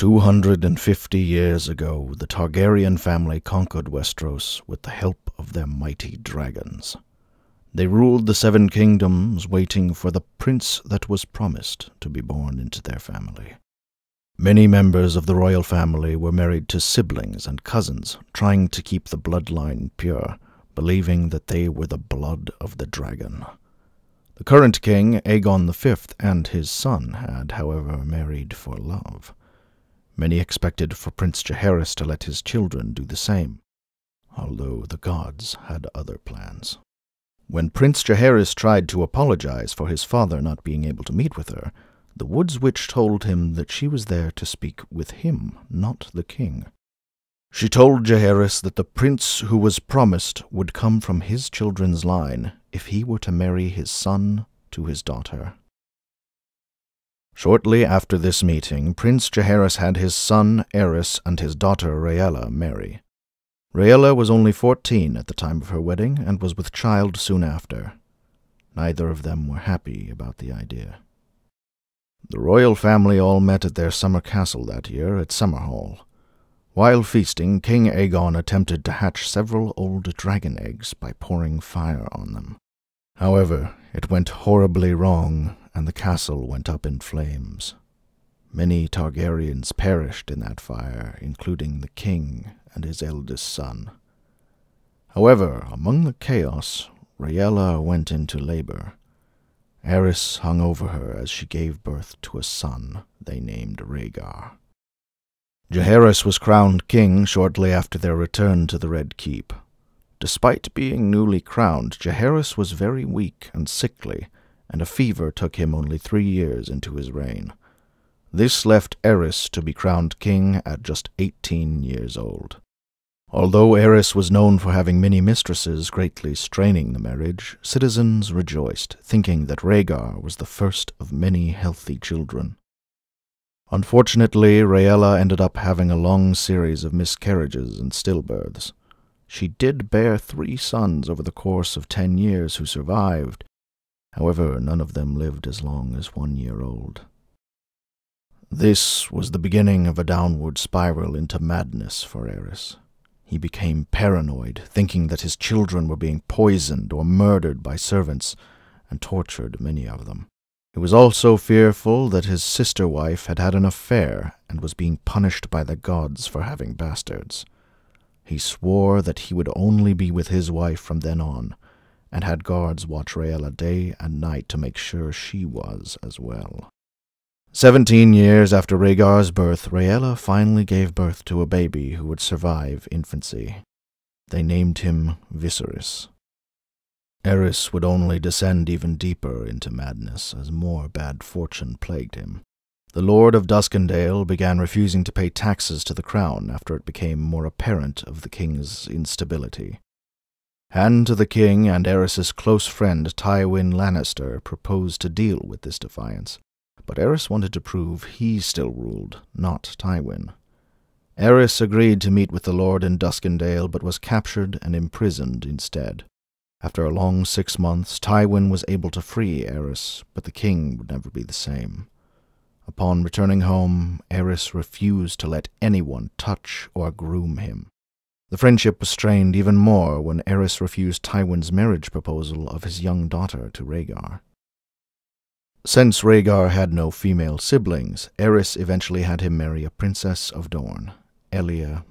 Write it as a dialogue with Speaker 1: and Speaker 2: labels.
Speaker 1: 250 years ago, the Targaryen family conquered Westeros with the help of their mighty dragons. They ruled the Seven Kingdoms, waiting for the prince that was promised to be born into their family. Many members of the royal family were married to siblings and cousins, trying to keep the bloodline pure, believing that they were the blood of the dragon. The current king, Aegon V, and his son had, however, married for love. Many expected for Prince Jaehaerys to let his children do the same, although the gods had other plans. When Prince Jaehaerys tried to apologize for his father not being able to meet with her, the Woods Witch told him that she was there to speak with him, not the king. She told Jaehaerys that the prince who was promised would come from his children's line if he were to marry his son to his daughter. Shortly after this meeting, Prince Jaehaerys had his son Aerys and his daughter Rhaella marry. Rhaella was only 14 at the time of her wedding and was with child soon after. Neither of them were happy about the idea. The royal family all met at their summer castle that year at Summerhall. While feasting, King Aegon attempted to hatch several old dragon eggs by pouring fire on them. However, it went horribly wrong, and the castle went up in flames. Many Targaryens perished in that fire, including the king and his eldest son. However, among the chaos, Rhaella went into labor. Aerys hung over her as she gave birth to a son they named Rhaegar. Jaehaerys was crowned king shortly after their return to the Red Keep. Despite being newly crowned, Jaehaerys was very weak and sickly, and a fever took him only 3 years into his reign. This left Aerys to be crowned king at just 18 years old. Although Aerys was known for having many mistresses greatly straining the marriage, citizens rejoiced, thinking that Rhaegar was the first of many healthy children. Unfortunately, Rhaella ended up having a long series of miscarriages and stillbirths. She did bear 3 sons over the course of 10 years who survived. However, none of them lived as long as 1 year old. This was the beginning of a downward spiral into madness for Aerys. He became paranoid, thinking that his children were being poisoned or murdered by servants, and tortured many of them. He was also fearful that his sister wife had had an affair and was being punished by the gods for having bastards. He swore that he would only be with his wife from then on, and had guards watch Rhaella day and night to make sure she was as well. 17 years after Rhaegar's birth, Rhaella finally gave birth to a baby who would survive infancy. They named him Viserys. Aerys would only descend even deeper into madness as more bad fortune plagued him. The Lord of Duskendale began refusing to pay taxes to the crown after it became more apparent of the king's instability. Hand to the king and Aerys's close friend Tywin Lannister proposed to deal with this defiance, but Aerys wanted to prove he still ruled, not Tywin. Aerys agreed to meet with the Lord in Duskendale, but was captured and imprisoned instead. After a long 6 months, Tywin was able to free Aerys, but the king would never be the same. Upon returning home, Aerys refused to let anyone touch or groom him. The friendship was strained even more when Aerys refused Tywin's marriage proposal of his young daughter to Rhaegar. Since Rhaegar had no female siblings, Aerys eventually had him marry a princess of Dorne, Elia